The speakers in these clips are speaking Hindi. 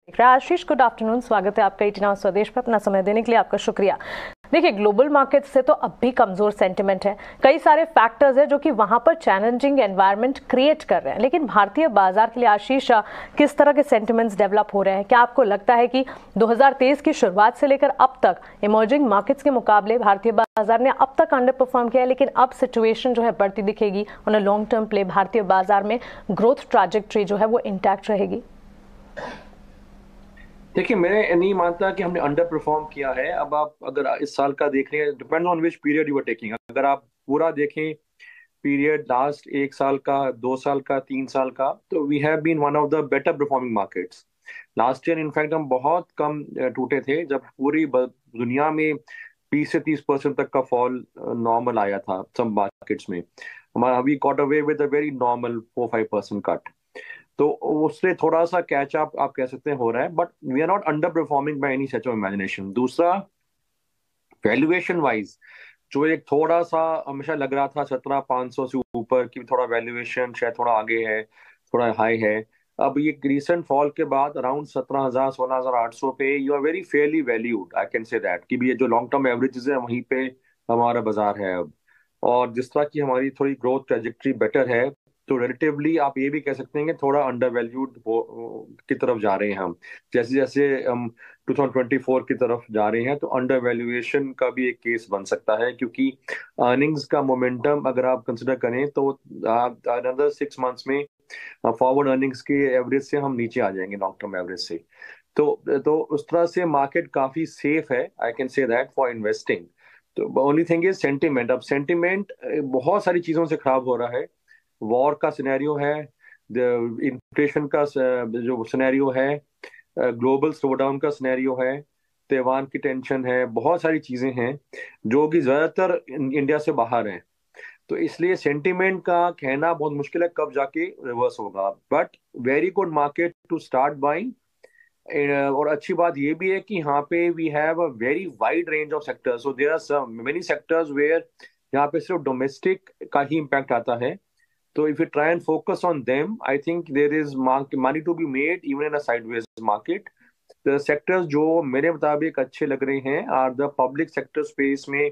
आशीष, गुड आफ्टरनून। स्वागत है आपका 89 स्वदेश पर। अपना समय देने के लिए आपका शुक्रिया। देखिए, ग्लोबल मार्केट से तो अब भी कमजोर सेंटिमेंट है। कई सारे फैक्टर्स हैं जो कि वहां पर चैलेंजिंग एनवायरनमेंट क्रिएट कर रहे हैं, लेकिन भारतीय बाजार के लिए आशीष किस तरह के सेंटिमेंट्स डेवलप हो रहे हैं? क्या आपको लगता है कि 2023 की शुरुआत से लेकर अब तक इमर्जिंग मार्केट्स के मुकाबले भारतीय बाजार ने अब तक अंडर परफॉर्म किया है, लेकिन अब सिचुएशन जो है बढ़ती दिखेगी? On a long term play भारतीय बाजार में ग्रोथ ट्रैजेक्टरी जो है वो इंटैक्ट रहेगी? देखिए, मैं नहीं मानता कि हमने अंडर परफॉर्म किया है। अब आप अगर इस साल का देख रहे हैं, depend on which period you are taking. अगर आप पूरा देखें पीरियड, लास्ट 1 साल का, 2 साल का, 3 साल का, तो we have been one of the better performing markets. Last year in fact हम बहुत कम टूटे थे, जब पूरी दुनिया में 20 से 30% तक का फॉल नॉर्मल आया था सब मार्केट्स में। हमारा we got away with a very normal 4-5% cut. तो उससे थोड़ा सा कैच अप आप कह सकते हैं हो रहा है, but we are not under performing by any such of imagination. दूसरा, वैल्यूएशन वाइज जो एक थोड़ा सा हमेशा लग रहा था 17,500 से ऊपर की, थोड़ा वैल्यूएशन शायद थोड़ा आगे है, थोड़ा हाई है। अब ये रिसेंट फॉल के बाद अराउंड 17,000 16,800 पे you are very fairly valued. I can say that कि भी ये जो लॉन्ग टर्म एवरेजेस है वहीं पे हमारा बाजार है अब। और जिस तरह की हमारी थोड़ी ग्रोथ ट्रेजेक्ट्री बेटर है, तो रिलेटिवली आप ये भी कह सकते हैं कि थोड़ा अंडर वैल्यूड की तरफ जा रहे हैं हम। जैसे जैसे हम 2024 की तरफ जा रहे हैं, तो अंडर वैल्यूएशन का भी एक केस बन सकता है, क्योंकि अर्निंग्स का मोमेंटम अगर आप कंसिडर करें तो अनदर 6 मंथ्स में फॉरवर्ड अर्निंग्स के एवरेज से हम नीचे आ जाएंगे, लॉन्ग टर्म एवरेज से। तो उस तरह से मार्केट काफी सेफ है, आई can say that, for investing. तो ओनली थिंग इज सेंटिमेंट। अब सेंटिमेंट बहुत सारी चीजों से खराब हो रहा है। वॉर का सिनेरियो है, इन्फ्लेशन का जो सिनेरियो है, ग्लोबल स्लोडाउन का सिनेरियो है, ताइवान की टेंशन है, बहुत सारी चीजें हैं जो कि ज्यादातर इंडिया से बाहर हैं। तो इसलिए सेंटिमेंट का कहना बहुत मुश्किल है कब जाके रिवर्स होगा, but very good market to start buying. और अच्छी बात ये भी है कि यहाँ पे we have a very wide range of sectors, so there are some many sectors where यहाँ पे सिर्फ डोमेस्टिक का ही इम्पैक्ट आता है। So if you try and focus on them, I think there is money to be made even in a sideways market. The sectors जो मेरे मुताबिक अच्छे लग रहे हैं are the public sector space में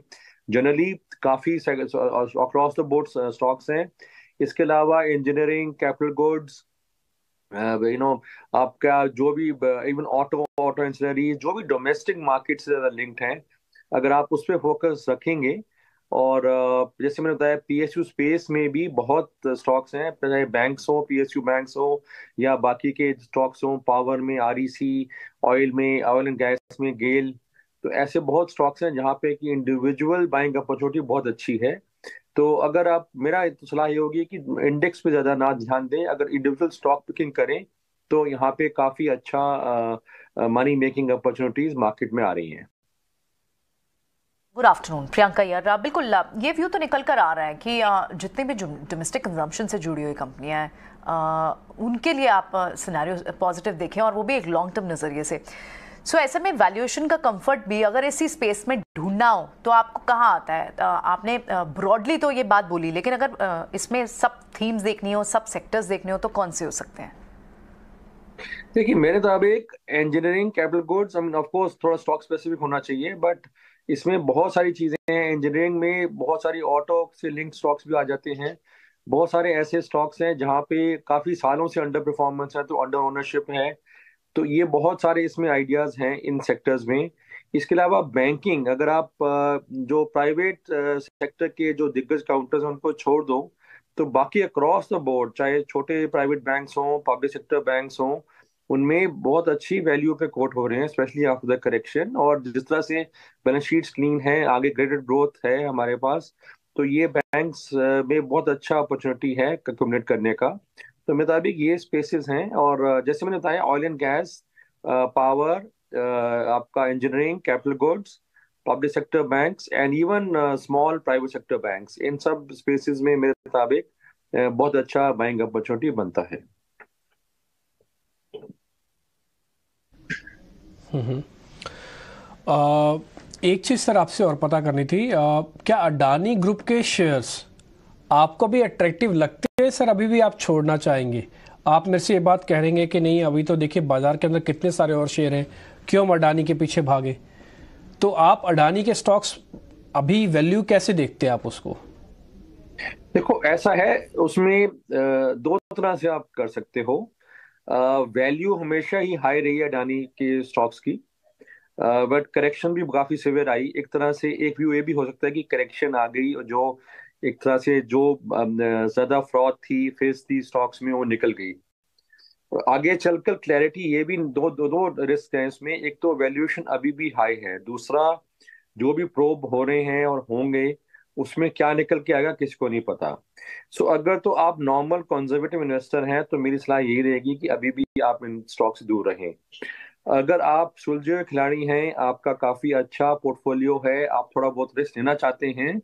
जनरली काफी across the board stocks हैं। इसके अलावा engineering, capital goods, you know, आपका जो भी इवन ऑटो इंजीनियरिंग, जो भी डोमेस्टिक मार्केट से ज्यादा लिंक्ड हैं, अगर आप उस पर फोकस रखेंगे। और जैसे मैंने बताया, पीएसयू स्पेस में भी बहुत स्टॉक्स हैं, चाहे बैंक्स हो, पीएसयू बैंक्स हो, या बाकी के स्टॉक्स हो, पावर में आरईसी, ऑयल में, ऑयल एंड गैस में गेल। तो ऐसे बहुत स्टॉक्स हैं जहाँ पे कि इंडिविजुअल बाइंग अपॉर्चुनिटी बहुत अच्छी है। तो अगर आप, मेरा तो सलाह ये होगी कि इंडेक्स पे ज्यादा ना ध्यान दें, अगर इंडिविजुअल स्टॉक पिकिंग करें तो यहाँ पे काफी अच्छा मनी मेकिंग अपॉर्चुनिटीज मार्केट में आ रही हैं। गुड आफ्टरनून प्रियंका यार, बिल्कुल ये व्यू तो निकल कर आ रहा है कि जितने भी डोमेस्टिक कंजम्पशन से जुड़ी हुई कंपनियां हैं उनके लिए आप सिनेरियो पॉजिटिव देखें, और वो भी एक लॉन्ग टर्म नज़रिए से। सो ऐसे में वैल्यूएशन का कंफर्ट भी अगर इसी स्पेस में ढूंढना हो तो आपको कहाँ आता है? आपने ब्रॉडली तो ये बात बोली, लेकिन अगर इसमें सब थीम्स देखनी हो, सब सेक्टर्स देखने हो, तो कौन से हो सकते हैं? देखिए, मेरे मुताबिक engineering, capital goods, I mean of course थोड़ा स्टॉक स्पेसिफिक होना चाहिए, बट इसमें बहुत सारी चीजें हैं। इंजीनियरिंग में बहुत सारी ऑटो से लिंक्ड स्टॉक्स भी आ जाते हैं। बहुत सारे ऐसे स्टॉक्स हैं जहाँ पे काफी सालों से अंडर परफॉर्मेंस है, तो अंडर ओनरशिप है। तो ये बहुत सारे इसमें आइडियाज हैं इन सेक्टर्स में। इसके अलावा बैंकिंग, अगर आप जो प्राइवेट सेक्टर के जो दिग्गज काउंटर्स हैं उनको छोड़ दो, तो बाकी अक्रॉस द बोर्ड, चाहे छोटे प्राइवेट बैंक्स हों, पब्लिक सेक्टर बैंक्स हों, उनमें बहुत अच्छी वैल्यू पे कोट हो रहे हैं, स्पेशली आफ्टर द करेक्शन। और जिस तरह से बैलेंस शीट्स क्लीन है, आगे ग्रेडेड ग्रोथ है हमारे पास, तो ये बैंक्स में बहुत अच्छा अपॉर्चुनिटी है एक्यूमुलेट करने का। तो मुताबिक ये स्पेसेस हैं। और जैसे मैंने बताया, ऑयल एंड गैस, पावर, आपका engineering, capital goods, public sector banks and even small private sector banks, इन सब स्पेसेस में मेरे मुताबिक बहुत अच्छा बाइंग अपॉर्चुनिटी बनता है। एक चीज़ सर आपसे और पता करनी थी, क्या अडानी ग्रुप के शेयर्स आपको भी अट्रैक्टिव लगते हैं सर? अभी भी आप छोड़ना चाहेंगे? आप मेरे से ये बात कह रहे हैं कि नहीं, अभी तो देखिए बाजार के अंदर कितने सारे और शेयर हैं, क्यों हम अडानी के पीछे भागे? तो आप अडानी के स्टॉक्स अभी वैल्यू कैसे देखते हैं आप उसको? देखो ऐसा है, उसमें दो तरह से आप कर सकते हो। वैल्यू हमेशा ही हाई रही है अडानी के स्टॉक्स की, बट करेक्शन भी काफी सिवियर आई। एक तरह से एक व्यू ये भी हो सकता है कि करेक्शन आ गई और जो एक तरह से जो ज्यादा फ्रॉड थी, फेस थी स्टॉक्स में, वो निकल गई। आगे चलकर क्लैरिटी, ये भी दो रिस्क हैं इसमें। एक तो वैल्यूएशन अभी भी हाई है, दूसरा जो भी प्रोब हो रहे हैं और होंगे उसमें क्या निकल के आएगा किसी को नहीं पता। सो अगर तो आप नॉर्मल कंजर्वेटिव इन्वेस्टर हैं तो मेरी सलाह यही रहेगी कि अभी भी आप इन स्टॉक से दूर रहें। अगर आप सुलझे हुए खिलाड़ी हैं, आपका काफी अच्छा पोर्टफोलियो है, आप थोड़ा बहुत रिस्क लेना चाहते हैं,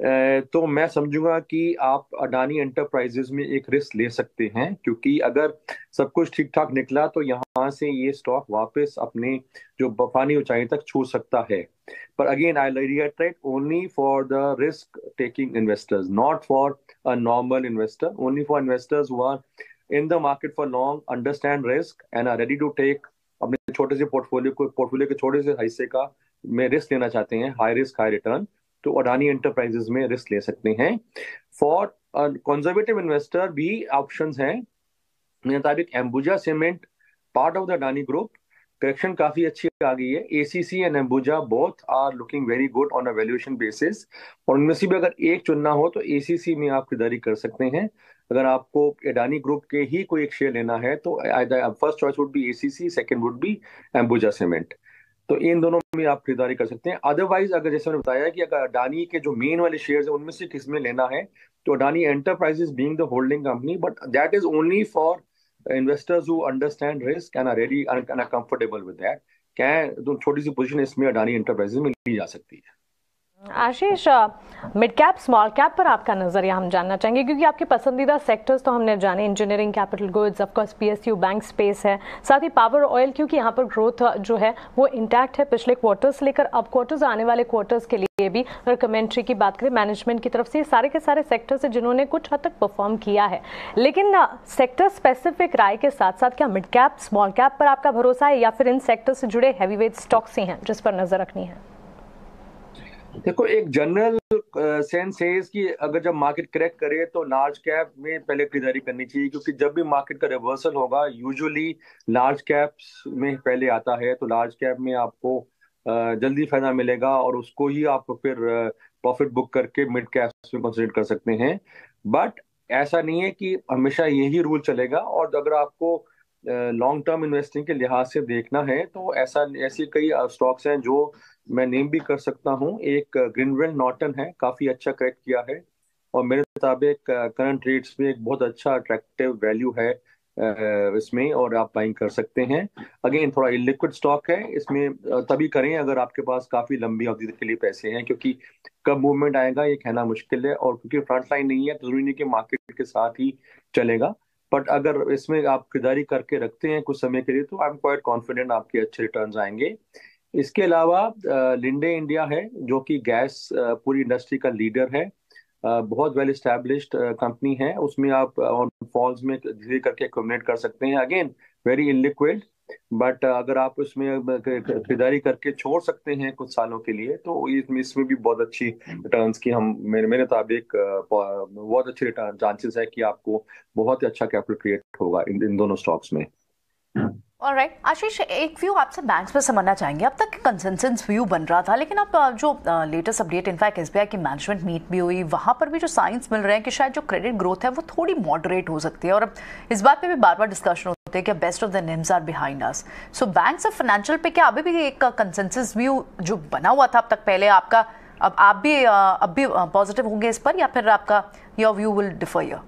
तो मैं समझूंगा कि आप अडानी एंटरप्राइजेज में एक रिस्क ले सकते हैं, क्योंकि अगर सब कुछ ठीक ठाक निकला तो यहाँ से ये स्टॉक वापस अपने जो बफानी ऊंचाई तक छू सकता है। पर again I reiterate, only for the risk taking investors, not for a normal investor, only for investors who are in the market for long, understand risk and are ready to take, अपने छोटे से पोर्टफोलियो के छोटे से हिस्से का में रिस्क लेना चाहते हैं, हाई रिस्क हाई रिटर्न, तो अडानी एंटरप्राइजेज में रिस्क ले सकते हैं। फॉर कंजर्वेटिव इन्वेस्टर भी ऑप्शंस हैं मेरे मुताबिक। Ambuja cement, part of the Adani group, correction काफी अच्छी आ गई है। ACC and Ambuja both are looking very good on a valuation basis, और उनमें से भी अगर एक चुनना हो तो एसीसी में आप खरीदारी कर सकते हैं। अगर आपको अडानी ग्रुप के ही कोई एक शेयर लेना है तो first choice would be ACC, second would be Ambuja cement. तो इन दोनों में आप खरीदारी कर सकते हैं। अदरवाइज अगर जैसे मैंने बताया कि अगर अडानी के जो मेन वाले शेयर्स हैं उनमें से किस में लेना है, तो Adani Enterprises being the holding company, but that is only for investors who understand risk and are ready and are comfortable with that. क्या है, तो छोटी सी पोजीशन इसमें अडानी एंटरप्राइजेज में ली जा सकती है। आशीष, मिड कैप स्मॉल कैप पर आपका नजरिया हम जानना चाहेंगे, क्योंकि आपके पसंदीदा सेक्टर्स तो हमने जाने, engineering, capital goods, of course PSU, bank space है, साथ ही पावर ऑयल, क्योंकि यहाँ पर ग्रोथ जो है वो इंटैक्ट है पिछले क्वार्टर्स लेकर अब क्वार्टर्स, आने वाले क्वार्टर्स के लिए भी। अगर कमेंट्री की बात करें मैनेजमेंट की तरफ से, सारे के सारे सेक्टर्स है जिन्होंने कुछ हद तक परफॉर्म किया है। लेकिन सेक्टर स्पेसिफिक राय के साथ साथ क्या मिड कैप स्मॉल कैप पर आपका भरोसा है, या फिर इन सेक्टर से जुड़े हैवीवेट स्टॉक्स ही हैं जिस पर नजर रखनी है? देखो, एक जनरल सेंस है कि अगर जब मार्केट करेक्ट करे तो लार्ज कैप में पहले खरीदारी करनी चाहिए, क्योंकि जब भी मार्केट का रिवर्सल होगा यूजुअली लार्ज कैप्स में पहले आता है। तो लार्ज कैप में आपको जल्दी फायदा मिलेगा और उसको ही आप फिर प्रॉफिट बुक करके मिड कैप्स में कंसिडर कर सकते हैं। बट ऐसा नहीं है कि हमेशा यही रूल चलेगा, और अगर आपको लॉन्ग टर्म इन्वेस्टिंग के लिहाज से देखना है तो ऐसी कई स्टॉक्स हैं जो मैं नेम भी कर सकता हूँ। एक ग्रीनवेल नॉर्टन है, काफी अच्छा करेक्ट किया है और मेरे मुताबिक करंट रेट्स में एक बहुत अच्छा अट्रैक्टिव वैल्यू है इसमें, और आप बाइंग कर सकते हैं। अगेन थोड़ा इलिक्विड स्टॉक है, इसमें तभी करें अगर आपके पास काफी लंबी अवधि के लिए पैसे हैं, क्योंकि कब मूवमेंट आएगा ये कहना मुश्किल है, और क्योंकि फ्रंट लाइन नहीं है तो जरूरी नहीं कि मार्केट के साथ ही चलेगा। बट अगर इसमें आप खरीदारी करके रखते हैं कुछ समय के लिए तो आई एम क्वाइट कॉन्फिडेंट आपके अच्छे रिटर्न्स आएंगे। इसके अलावा लिंडे इंडिया है, जो कि गैस पूरी इंडस्ट्री का लीडर है, बहुत वेल एस्टैब्लिश्ड कंपनी है। उसमें आप ऑन फॉल्स में धीरे करके एक्यूमुलेट कर सकते हैं। अगेन वेरी इनलिक्विड, बट अगर आप उसमें खरीदारी करके छोड़ सकते हैं कुछ सालों के लिए तो इसमें भी बहुत अच्छी रिटर्न्स की हम मेरे मुताबिक बहुत अच्छे रिटर्न चांसेस है कि आपको बहुत ही अच्छा कैपिटल क्रिएट होगा इन दोनों स्टॉक्स में। ऑलराइट आशीष, एक व्यू आपसे बैंक्स पे समझना चाहेंगे। अब तक कंसेंसस व्यू बन रहा था, लेकिन अब जो लेटेस्ट अपडेट इनफैक्ट एसबीआई की मैनेजमेंट मीट भी हुई, वहां पर भी जो साइंस मिल रहे हैं कि शायद जो क्रेडिट ग्रोथ है वो थोड़ी मॉडरेट हो सकती है, और अब इस बात पे भी बार बार डिस्कशन होते हैं कि best of the names are behind us. So banks और फाइनेंशियल पे क्या अभी भी एक कंसेंसस व्यू जो बना हुआ था अब तक पहले आपका, अब आप भी पॉजिटिव होंगे इस पर, या फिर आपका your view will differ here?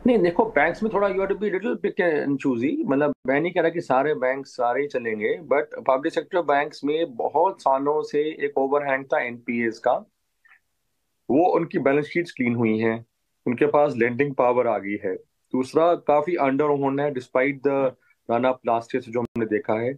नहीं, देखो बैंक्स में थोड़ा you have to be little pick and choosy. मतलब मैं नहीं कह रहा कि सारे बैंक सारे ही चलेंगे, बट पब्लिक सेक्टर बैंक्स में बहुत सालों से एक ओवरहैंग था एनपीएस का, वो उनकी बैलेंस शीट्स क्लीन हुई हैं, उनके पास लेंडिंग पावर आ गई है। दूसरा, काफी अंडर ओन्ड है despite the run up last year से जो हमने देखा है।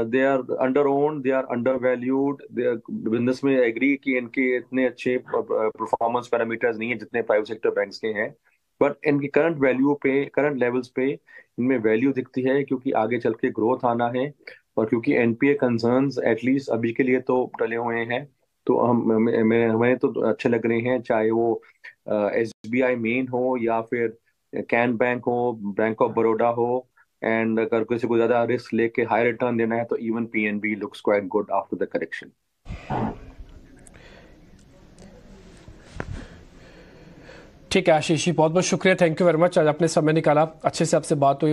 They are under owned, they are under valued. Business में एग्री कि इनके इतने अच्छे परफॉर्मेंस पैरामीटर्स नहीं है जितने प्राइवेट सेक्टर बैंक्स के हैं। बट इनकी करंट वैल्यू पे, करंट लेवल्स पे इनमें वैल्यू दिखती है, क्योंकि आगे चल के ग्रोथ आना है, और क्योंकि एनपीए कंसर्न्स एटलीस्ट अभी के लिए तो टले हुए हैं। तो हमें तो अच्छे लग रहे हैं, चाहे वो एसबीआई मेन हो या फिर कैन बैंक हो, बैंक ऑफ बड़ौदा हो। एंड अगर किसी को ज्यादा रिस्क लेके हाई रिटर्न देना है तो even PNB looks quite good after the correction. ठीक है आशीष जी, बहुत बहुत शुक्रिया, थैंक यू वेरी मच, आज आपने समय निकाला, अच्छे से आपसे बात हुई।